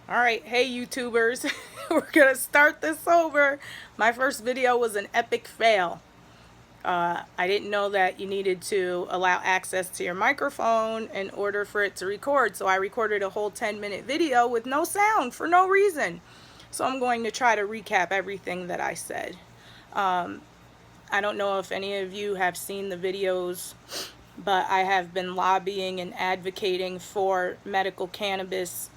Alright, hey YouTubers, we're gonna start this over. My first video was an epic fail. I didn't know that you needed to allow access to your microphone in order for it to record, so I recorded a whole 10-minute video with no sound for no reason. So I'm going to try to recap everything that I said. I don't know if any of you have seen the videos, but I have been lobbying and advocating for medical cannabis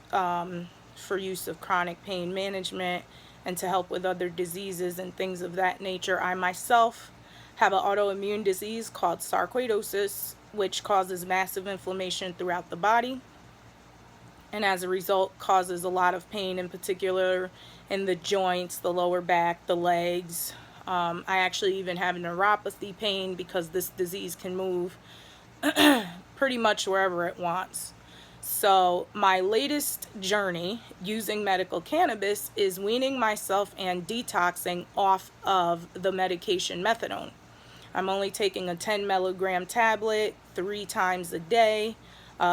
for use of chronic pain management and to help with other diseases and things of that nature. I myself have an autoimmune disease called sarcoidosis, which causes massive inflammation throughout the body, and as a result causes a lot of pain, in particular in the joints, the lower back, the legs. I actually even have neuropathy pain because this disease can move pretty much wherever it wants. So my latest journey using medical cannabis is weaning myself and detoxing off of the medication methadone. I'm only taking a 10 milligram tablet 3 times a day,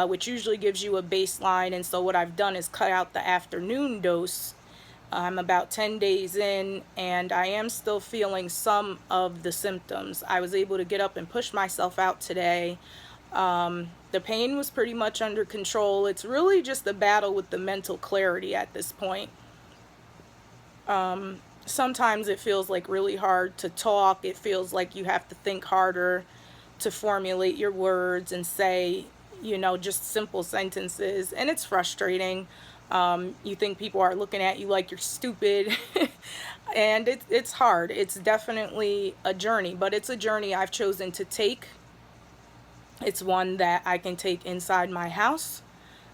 which usually gives you a baseline. And so what I've done is cut out the afternoon dose. I'm about 10 days in and I am still feeling some of the symptoms. I was able to get up and push myself out today. The pain was pretty much under control. It's really just a battle with the mental clarity at this point. Sometimes it feels like really hard to talk. It feels like you have to think harder to formulate your words and say, just simple sentences. And it's frustrating. You think people are looking at you like you're stupid. And it's hard. It's definitely a journey, but it's a journey I've chosen to take. It's one that I can take inside my house.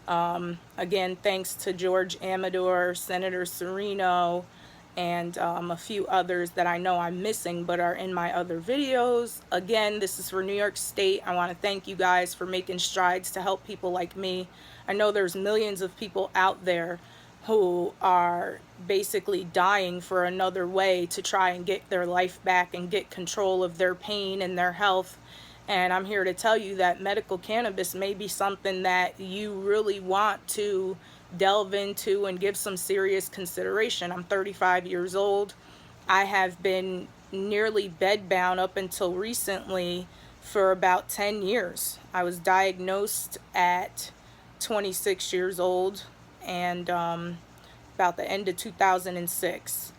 Again, thanks to George Amador, Senator Serino, and a few others that I know I'm missing but are in my other videos. Again, this is for New York State. I want to thank you guys for making strides to help people like me. I know there's millions of people out there who are basically dying for another way to try and get their life back and get control of their pain and their health. And I'm here to tell you that medical cannabis may be something that you really want to delve into and give some serious consideration. I'm 35 years old. I have been nearly bedbound up until recently for about 10 years. I was diagnosed at 26 years old and about the end of 2006.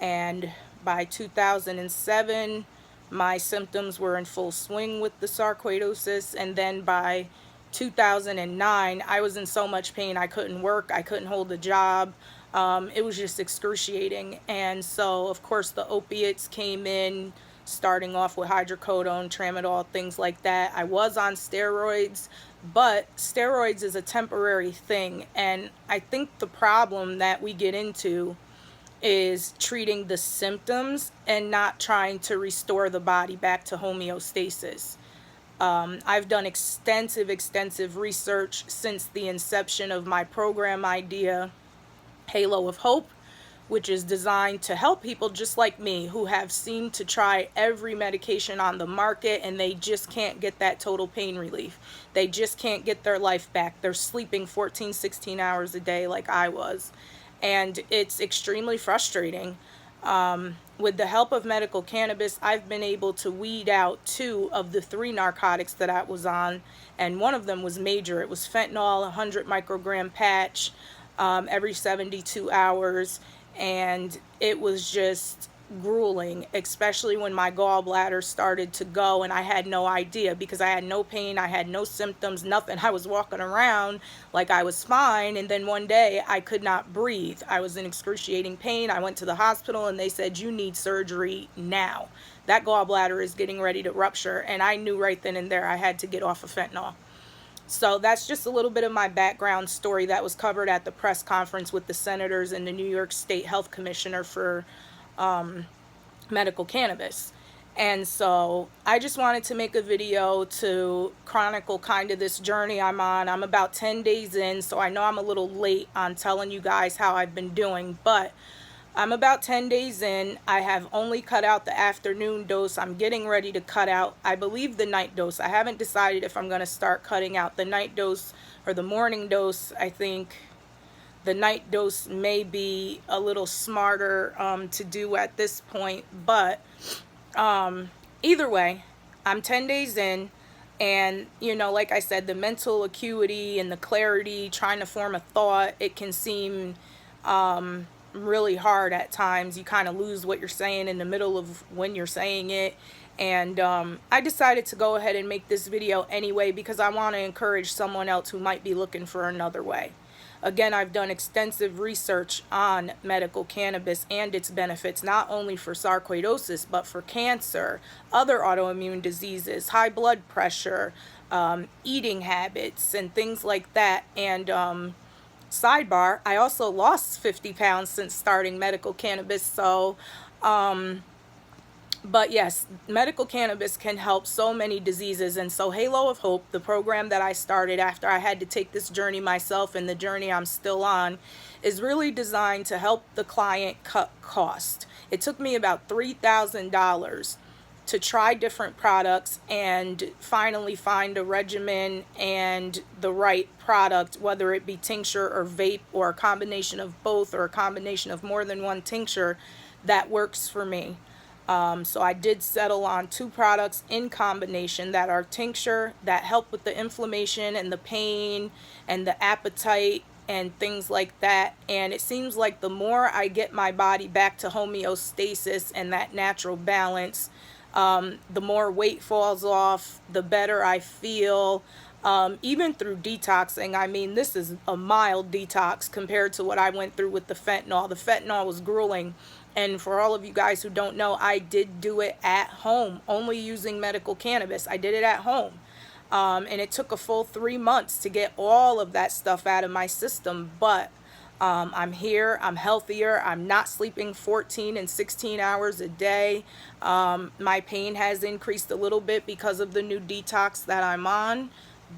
And by 2007, my symptoms were in full swing with the sarcoidosis, and then by 2009, I was in so much pain I couldn't work, I couldn't hold a job. It was just excruciating. And so, of course, the opiates came in, starting off with hydrocodone, tramadol, things like that. I was on steroids, but steroids is a temporary thing. And I think the problem that we get into is treating the symptoms and not trying to restore the body back to homeostasis. I've done extensive research since the inception of my program idea, Halo of Hope, which is designed to help people just like me who have seemed to try every medication on the market and they just can't get that total pain relief. They just can't get their life back. They're sleeping 14, 16 hours a day like I was. And it's extremely frustrating. With the help of medical cannabis, I've been able to weed out 2 of the 3 narcotics that I was on, and one of them was major. It was fentanyl, 100 microgram patch every 72 hours, and it was just grueling, especially when my gallbladder started to go and I had no idea because I had no pain, I had no symptoms, nothing. I was walking around like I was fine, and then one day I could not breathe. I was in excruciating pain. I went to the hospital and they said, you need surgery now. That gallbladder is getting ready to rupture, and I knew right then and there I had to get off of fentanyl. So that's just a little bit of my background story that was covered at the press conference with the senators and the New York State Health Commissioner for medical cannabis. And so I just wanted to make a video to chronicle kind of this journey I'm on. I'm about 10 days in, so I know I'm a little late on telling you guys how I've been doing, but I'm about 10 days in. I have only cut out the afternoon dose. I'm getting ready to cut out, I believe, the night dose. I haven't decided if I'm going to start cutting out the night dose or the morning dose. I think the night dose may be a little smarter to do at this point, but either way, I'm 10 days in, and like I said, the mental acuity and the clarity, trying to form a thought, it can seem really hard at times. You kind of lose what you're saying in the middle of when you're saying it. And I decided to go ahead and make this video anyway because I want to encourage someone else who might be looking for another way. Again, I've done extensive research on medical cannabis and its benefits, not only for sarcoidosis, but for cancer, other autoimmune diseases, high blood pressure, eating habits, and things like that. And sidebar, I also lost 50 pounds since starting medical cannabis. So, but yes, medical cannabis can help so many diseases. And so Halo of Hope, the program that I started after I had to take this journey myself, and the journey I'm still on, is really designed to help the client cut cost. It took me about $3,000 to try different products and finally find a regimen and the right product, whether it be tincture or vape or a combination of both or a combination of more than one tincture that works for me. So I did settle on 2 products in combination that are tincture that help with the inflammation and the pain and the appetite and things like that. And it seems like the more I get my body back to homeostasis and that natural balance, the more weight falls off, the better I feel. Even through detoxing, I mean, this is a mild detox compared to what I went through with the fentanyl. The fentanyl was grueling. And for all of you guys who don't know, I did do it at home, only using medical cannabis. I did it at home. And it took a full 3 months to get all of that stuff out of my system. But I'm here, I'm healthier, I'm not sleeping 14 and 16 hours a day. My pain has increased a little bit because of the new detox that I'm on.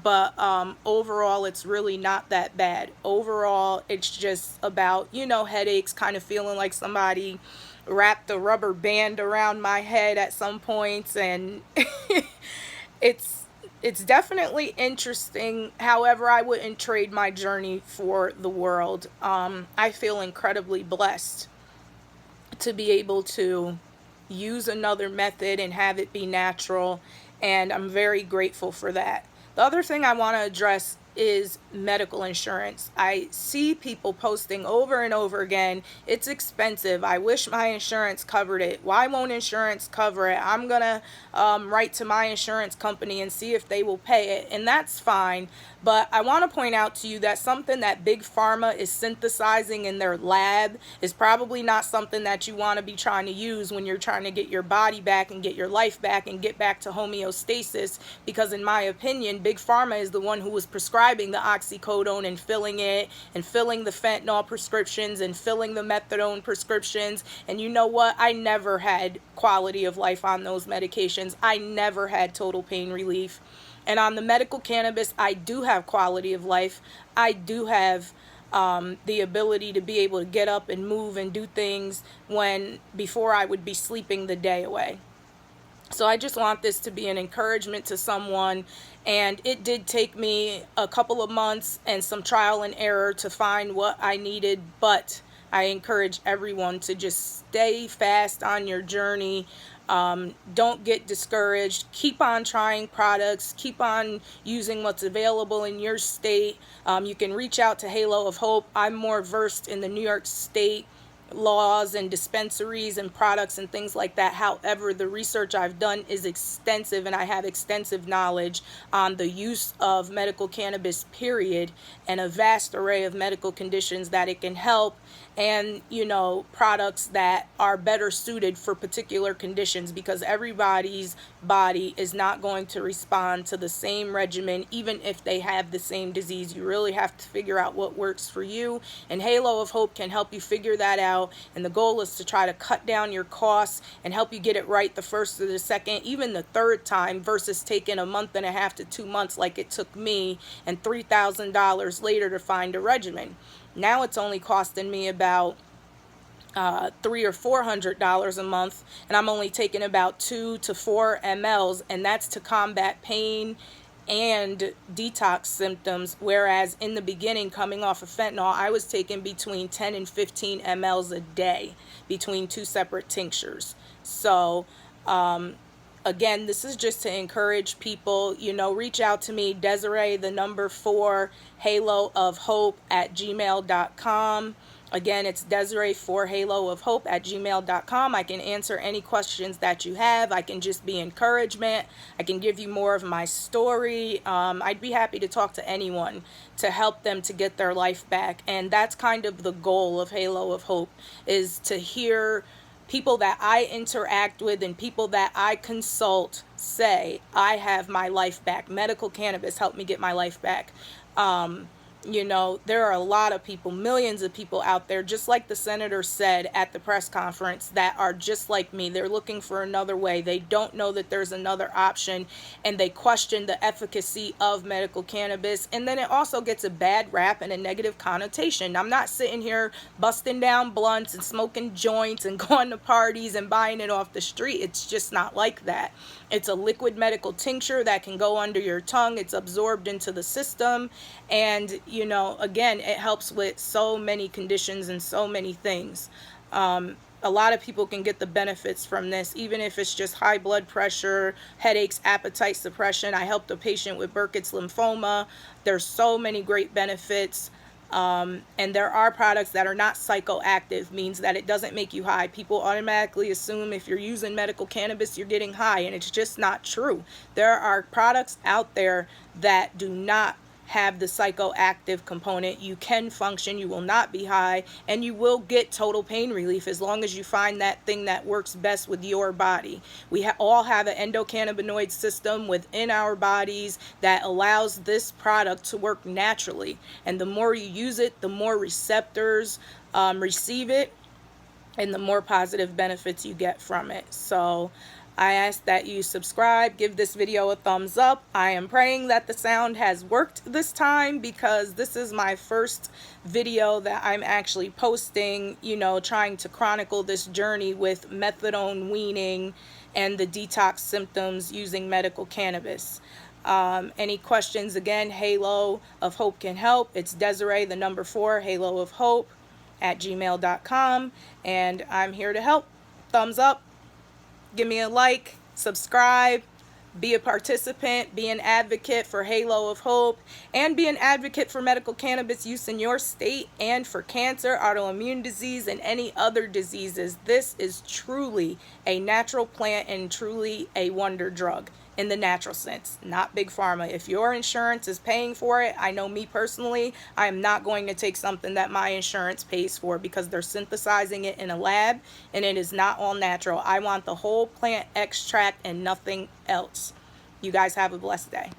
But overall, it's really not that bad. Overall, it's just about, headaches, kind of feeling like somebody wrapped a rubber band around my head at some points. And it's definitely interesting. However, I wouldn't trade my journey for the world. I feel incredibly blessed to be able to use another method and have it be natural. And I'm very grateful for that. The other thing I want to address is medical insurance. I see people posting over and over again, it's expensive. I wish my insurance covered it. Why won't insurance cover it? I'm going to write to my insurance company and see if they will pay it. And that's fine. But I want to point out to you that something that Big Pharma is synthesizing in their lab is probably not something that you want to be trying to use when you're trying to get your body back and get your life back and get back to homeostasis. Because in my opinion, Big Pharma is the one who was prescribing the oxycodone and filling it and filling the fentanyl prescriptions and filling the methadone prescriptions. And you know what? I never had quality of life on those medications. I never had total pain relief. And on the medical cannabis, I do have quality of life. I do have the ability to be able to get up and move and do things when before I would be sleeping the day away. So I just want this to be an encouragement to someone. And it did take me a couple of months and some trial and error to find what I needed. But I encourage everyone to just stay fast on your journey. Don't get discouraged. Keep on trying products. Keep on using what's available in your state. You can reach out to Halo of Hope. I'm more versed in the New York State laws and dispensaries and products and things like that. However, the research I've done is extensive, and I have extensive knowledge on the use of medical cannabis, period, and a vast array of medical conditions that it can help, and products that are better suited for particular conditions, because everybody's body is not going to respond to the same regimen even if they have the same disease. You really have to figure out what works for you, and Halo of Hope can help you figure that out. And the goal is to try to cut down your costs and help you get it right the first or the second, even the third time, versus taking a month and a half to 2 months like it took me and $3,000 later to find a regimen. Now it's only costing me about $300 or $400 a month, and I'm only taking about 2 to 4 mLs, and that's to combat pain and detox symptoms, whereas in the beginning, coming off of fentanyl, I was taking between 10 and 15 mLs a day between 2 separate tinctures. So again, this is just to encourage people, you know, reach out to me, Desarae, the number 4, halo of hope at gmail.com. Again, it's Desarae 4 halo of hope at gmail.com. I can answer any questions that you have. I can just be encouragement. I can give you more of my story. I'd be happy to talk to anyone to help them to get their life back. And that's kind of the goal of Halo of Hope, is to hear people that I interact with and people that I consult say, I have my life back. Medical cannabis helped me get my life back. You know, there are a lot of people, millions of people out there, just like the senator said at the press conference, that are just like me. They're looking for another way. They don't know that there's another option, and they question the efficacy of medical cannabis. And then it also gets a bad rap and a negative connotation. I'm not sitting here busting down blunts and smoking joints and going to parties and buying it off the street. It's just not like that. It's a liquid medical tincture that can go under your tongue. It's absorbed into the system. And, you know, again, it helps with so many conditions and so many things. A lot of people can get the benefits from this, even if it's just high blood pressure, headaches, appetite suppression. I helped a patient with Burkitt's lymphoma. There's so many great benefits. And there are products that are not psychoactive, means that it doesn't make you high. People automatically assume if you're using medical cannabis, you're getting high, and it's just not true. There are products out there that do not have the psychoactive component. You can function, you will not be high, and you will get total pain relief as long as you find that thing that works best with your body. We all have an endocannabinoid system within our bodies that allows this product to work naturally, and the more you use it, the more receptors receive it, and the more positive benefits you get from it. So I ask that you subscribe, give this video a thumbs up. I am praying that the sound has worked this time, because this is my first video that I'm actually posting, you know, trying to chronicle this journey with methadone weaning and the detox symptoms using medical cannabis. Any questions, again, Halo of Hope can help. It's Desarae, the number 4, halo of hope at gmail.com, and I'm here to help. Thumbs up. Give me a like, subscribe, be a participant, be an advocate for Halo of Hope, and be an advocate for medical cannabis use in your state, and for cancer, autoimmune disease, and any other diseases. This is truly a natural plant and truly a wonder drug in the natural sense, not big pharma. If your insurance is paying for it, I know me personally, I am not going to take something that my insurance pays for, because they're synthesizing it in a lab and it is not all natural. I want the whole plant extract and nothing else. You guys have a blessed day.